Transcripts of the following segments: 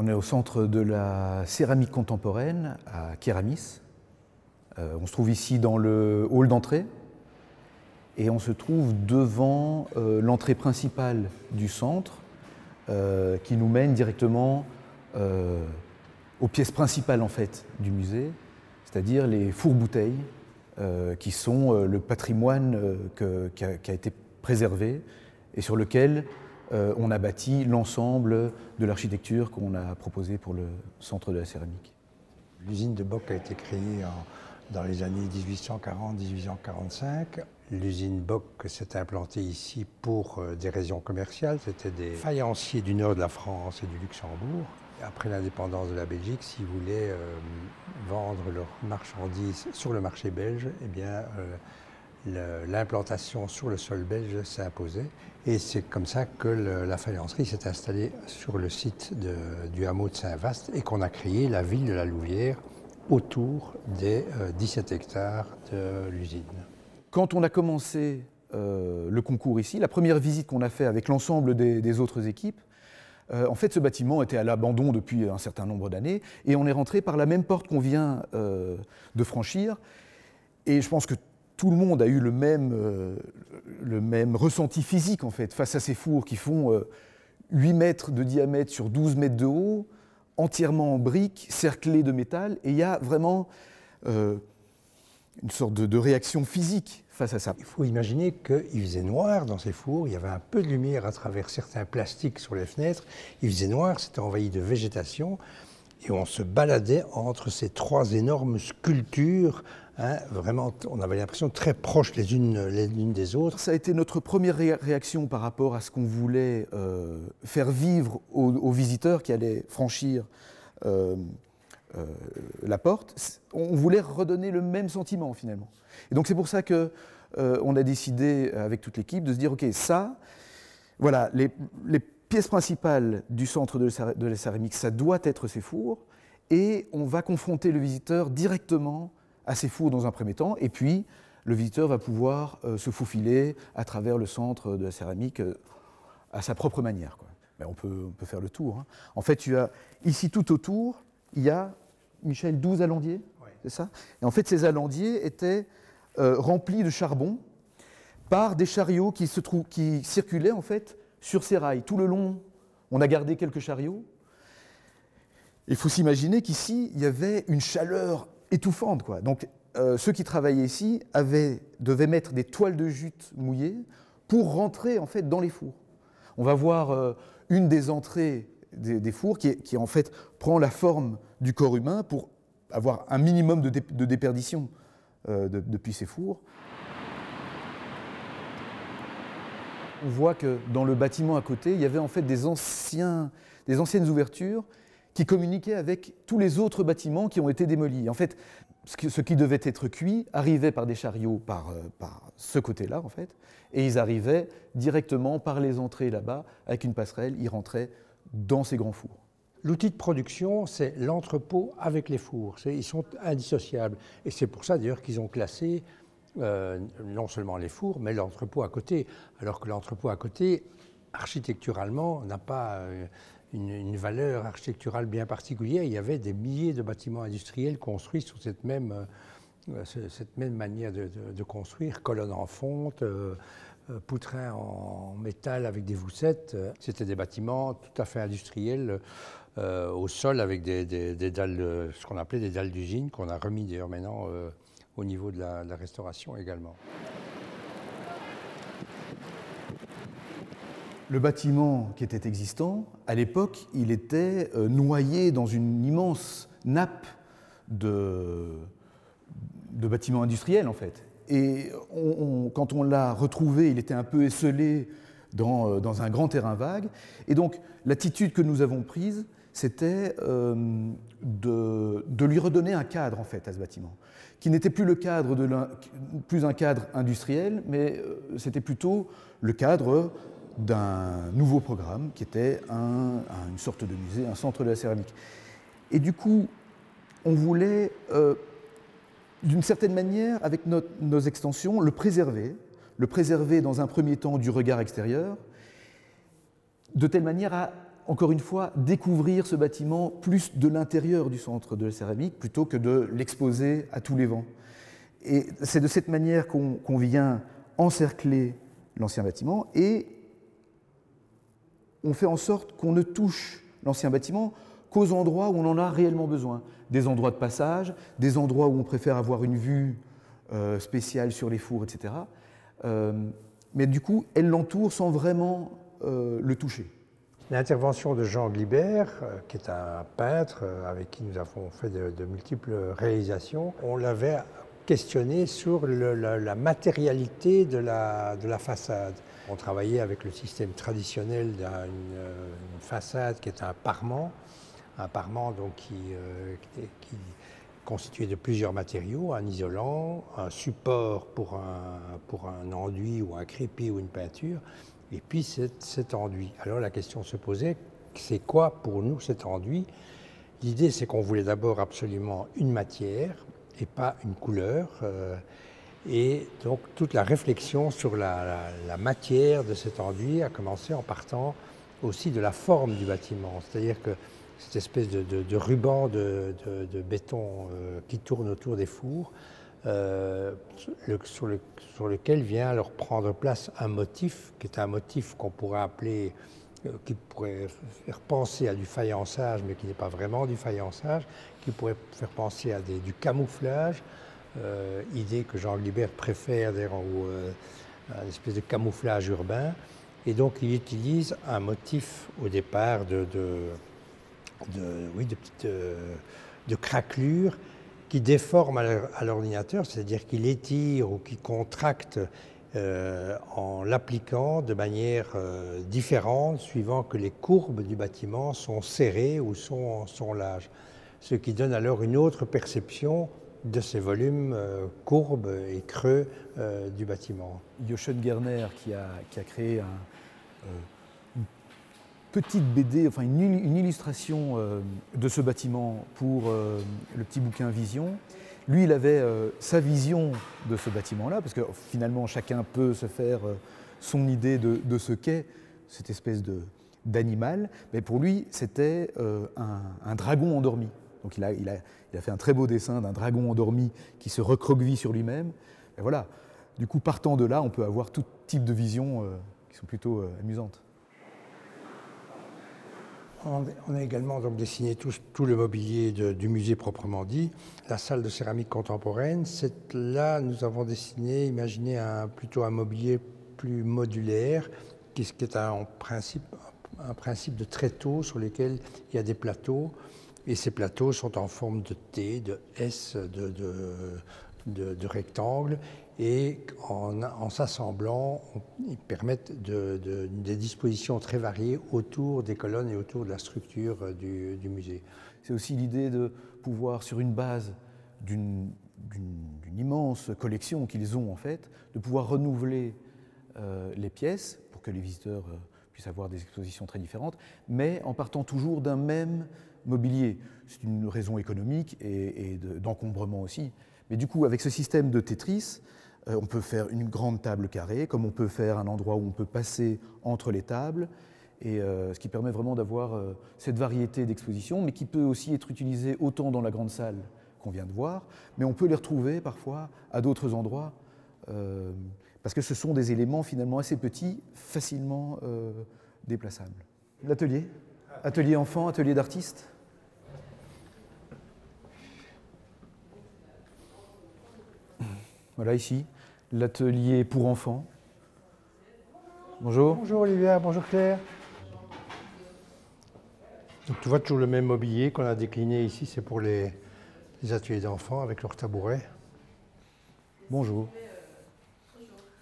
On est au centre de la céramique contemporaine à Kéramis. On se trouve ici dans le hall d'entrée et on se trouve devant l'entrée principale du centre qui nous mène directement aux pièces principales en fait, du musée, c'est-à-dire les fours-bouteilles qui sont le patrimoine qui a été préservé et sur lequel on a bâti l'ensemble de l'architecture qu'on a proposée pour le centre de la céramique. L'usine de Bock a été créée dans les années 1840-1845. L'usine Bock s'est implantée ici pour des raisons commerciales. C'était des faïenciers du nord de la France et du Luxembourg. Après l'indépendance de la Belgique, s'ils voulaient vendre leurs marchandises sur le marché belge, eh bien, l'implantation sur le sol belge s'est imposée. Et c'est comme ça que la faïencerie s'est installée sur le site du hameau de Saint-Vaast et qu'on a créé la ville de la Louvière autour des 17 hectares de l'usine. Quand on a commencé le concours ici, la première visite qu'on a faite avec l'ensemble des autres équipes, en fait ce bâtiment était à l'abandon depuis un certain nombre d'années et on est rentré par la même porte qu'on vient de franchir. Et je pense que tout le monde a eu le même ressenti physique en fait, face à ces fours qui font 8 mètres de diamètre sur 12 mètres de haut, entièrement en briques, cerclés de métal, et il y a vraiment une sorte de réaction physique face à ça. Il faut imaginer qu'il faisait noir dans ces fours, il y avait un peu de lumière à travers certains plastiques sur les fenêtres, il faisait noir, c'était envahi de végétation, et on se baladait entre ces 3 énormes sculptures. Vraiment, on avait l'impression très proches les unes des autres. Ça a été notre première réaction par rapport à ce qu'on voulait faire vivre aux visiteurs qui allaient franchir la porte. On voulait redonner le même sentiment finalement. Et donc c'est pour ça qu'on a décidé avec toute l'équipe de se dire ok, ça, voilà, les pièces principales du centre de la céramique, ça doit être ces fours, et on va confronter le visiteur directement à ces fours dans un premier temps, et puis le visiteur va pouvoir se faufiler à travers le centre de la céramique à sa propre manière, quoi. Mais on peut faire le tour. Hein. En fait, tu as ici tout autour, il y a, Michel, 12 alandiers, ouais. C'est ça ? Et en fait, ces alandiers étaient remplis de charbon par des chariots qui circulaient en fait sur ces rails. Tout le long, on a gardé quelques chariots. Il faut s'imaginer qu'ici, il y avait une chaleur étouffante, quoi. Donc, ceux qui travaillaient ici devaient mettre des toiles de jute mouillées pour rentrer en fait dans les fours. On va voir une des entrées des fours qui en fait prend la forme du corps humain pour avoir un minimum de déperdition depuis ces fours. On voit que dans le bâtiment à côté, il y avait en fait des anciennes ouvertures qui communiquaient avec tous les autres bâtiments qui ont été démolis. En fait, ce qui devait être cuit arrivait par des chariots par ce côté-là, en fait, et ils arrivaient directement par les entrées là-bas, avec une passerelle, ils rentraient dans ces grands fours. L'outil de production, c'est l'entrepôt avec les fours. Ils sont indissociables. Et c'est pour ça, d'ailleurs, qu'ils ont classé non seulement les fours, mais l'entrepôt à côté. Alors que l'entrepôt à côté, architecturalement, n'a pas une valeur architecturale bien particulière. Il y avait des milliers de bâtiments industriels construits sous cette même manière de construire, colonnes en fonte, poutrins en métal avec des voussettes. C'était des bâtiments tout à fait industriels au sol avec des dalles, ce qu'on appelait des dalles d'usine, qu'on a remis d'ailleurs maintenant au niveau de la restauration également. Le bâtiment qui était existant, à l'époque, il était noyé dans une immense nappe de bâtiments industriels, en fait. Et quand on l'a retrouvé, il était un peu esselé dans un grand terrain vague. Et donc, l'attitude que nous avons prise, c'était de lui redonner un cadre, en fait, à ce bâtiment, qui n'était plus plus un cadre industriel, mais c'était plutôt le cadre d'un nouveau programme qui était une sorte de musée, un centre de la céramique. Et du coup, on voulait, d'une certaine manière, avec nos extensions, le préserver dans un premier temps du regard extérieur, de telle manière à encore une fois, découvrir ce bâtiment plus de l'intérieur du centre de la céramique plutôt que de l'exposer à tous les vents. Et c'est de cette manière qu'on vient encercler l'ancien bâtiment et on fait en sorte qu'on ne touche l'ancien bâtiment qu'aux endroits où on en a réellement besoin. Des endroits de passage, des endroits où on préfère avoir une vue spéciale sur les fours, etc. Mais du coup, elle l'entoure sans vraiment le toucher. L'intervention de Jean Glibert, qui est un peintre avec qui nous avons fait de multiples réalisations, on l'avait questionné sur la matérialité de la façade. On travaillait avec le système traditionnel d'une façade qui est un parement donc qui est constitué de plusieurs matériaux, un isolant, un support pour un enduit ou un crépi ou une peinture, et puis cet enduit. Alors la question se posait, c'est quoi pour nous cet enduit? L'idée, c'est qu'on voulait d'abord absolument une matière et pas une couleur. Et donc toute la réflexion sur la matière de cet enduit a commencé en partant aussi de la forme du bâtiment. C'est-à-dire que cette espèce de ruban de béton qui tourne autour des fours, sur lequel vient alors prendre place un motif, qui est un motif qu'on pourrait appeler, qui pourrait faire penser à du faïençage, mais qui n'est pas vraiment du faïençage, qui pourrait faire penser à du camouflage, idée que Jean Glibert préfère d'ailleurs, une espèce de camouflage urbain. Et donc il utilise un motif au départ de craquelures qui déforment à l'ordinateur, c'est-à-dire qu'il étire ou qui contracte en l'appliquant de manière différente suivant que les courbes du bâtiment sont serrées ou sont larges. Ce qui donne alors une autre perception de ces volumes courbes et creux du bâtiment. Jochen Gerner qui a créé une petite BD, enfin une illustration de ce bâtiment pour le petit bouquin Vision. Lui, il avait sa vision de ce bâtiment-là, parce que finalement, chacun peut se faire son idée de ce qu'est cette espèce d'animal. Mais pour lui, c'était un dragon endormi. Donc il a fait un très beau dessin d'un dragon endormi qui se recroqueville sur lui-même. Et voilà. Du coup, partant de là, on peut avoir tout type de visions qui sont plutôt amusantes. On a également donc dessiné tout le mobilier du musée proprement dit. La salle de céramique contemporaine, là nous avons dessiné, imaginé plutôt un mobilier plus modulaire, qui est un principe de tréteaux sur lesquels il y a des plateaux. Et ces plateaux sont en forme de T, de S, de rectangle. Et en s'assemblant, ils permettent des dispositions très variées autour des colonnes et autour de la structure du musée. C'est aussi l'idée de pouvoir, sur une base d'une immense collection qu'ils ont en fait, de pouvoir renouveler les pièces pour que les visiteurs puissent avoir des expositions très différentes, mais en partant toujours d'un même mobilier. C'est une raison économique et d'encombrement aussi. Mais du coup, avec ce système de Tetris, on peut faire une grande table carrée, comme on peut faire un endroit où on peut passer entre les tables, et ce qui permet vraiment d'avoir cette variété d'expositions, mais qui peut aussi être utilisée autant dans la grande salle qu'on vient de voir, mais on peut les retrouver parfois à d'autres endroits, parce que ce sont des éléments finalement assez petits, facilement déplaçables. L'atelier, atelier enfant, atelier d'artiste. Voilà ici, l'atelier pour enfants. Bonjour. Bonjour Olivia, bonjour Claire. Donc tu vois toujours le même mobilier qu'on a décliné ici, c'est pour les ateliers d'enfants avec leurs tabourets. Bonjour.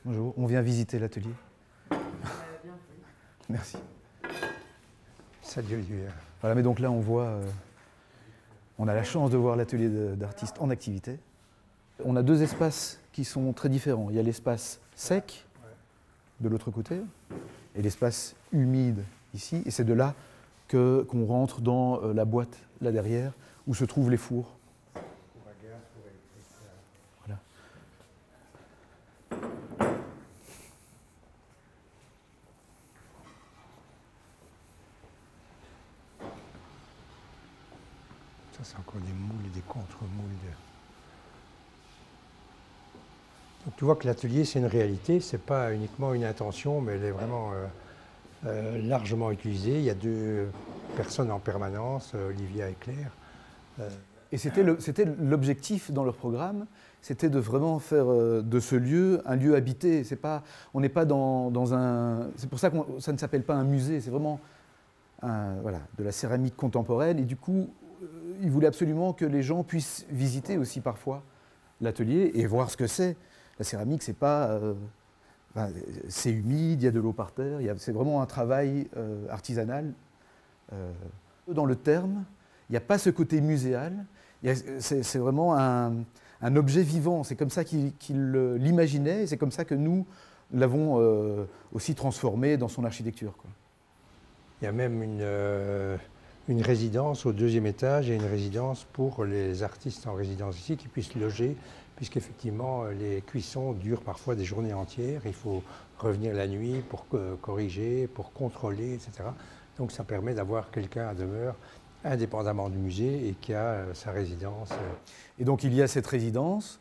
Bonjour, on vient visiter l'atelier. Merci. Salut Olivia. Voilà, mais donc là on voit, on a la chance de voir l'atelier d'artiste en activité. On a deux espaces qui sont très différents. Il y a l'espace sec de l'autre côté et l'espace humide ici. Et c'est de là qu'on rentre dans la boîte là derrière où se trouvent les fours. Voilà. Ça, c'est encore des moules et des contre-moules. Donc, tu vois que l'atelier, c'est une réalité, ce n'est pas uniquement une intention, mais elle est vraiment largement utilisée. Il y a 2 personnes en permanence, Olivia et Claire. Et c'était l'objectif dans leur programme, c'était de vraiment faire de ce lieu un lieu habité. On n'est pas dans un... C'est pour ça que ça ne s'appelle pas un musée, c'est vraiment voilà, de la céramique contemporaine. Et du coup, ils voulaient absolument que les gens puissent visiter aussi parfois l'atelier et voir ce que c'est. La céramique, c'est pas... c'est humide, il y a de l'eau par terre, c'est vraiment un travail artisanal. Dans le terme, il n'y a pas ce côté muséal, c'est vraiment un objet vivant, c'est comme ça qu'il l'imaginait, et c'est comme ça que nous l'avons aussi transformé dans son architecture, quoi. Il y a même une résidence au 2e étage et une résidence pour les artistes en résidence ici qui puissent loger, puisqu'effectivement les cuissons durent parfois des journées entières, il faut revenir la nuit pour corriger, pour contrôler, etc. Donc ça permet d'avoir quelqu'un à demeure, indépendamment du musée, et qui a sa résidence. Et donc il y a cette résidence,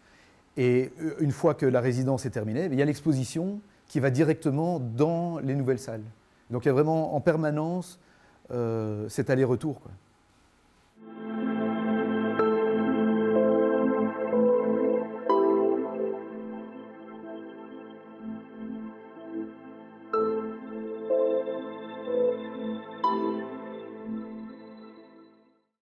et une fois que la résidence est terminée, il y a l'exposition qui va directement dans les nouvelles salles. Donc il y a vraiment en permanence cet aller-retour, quoi.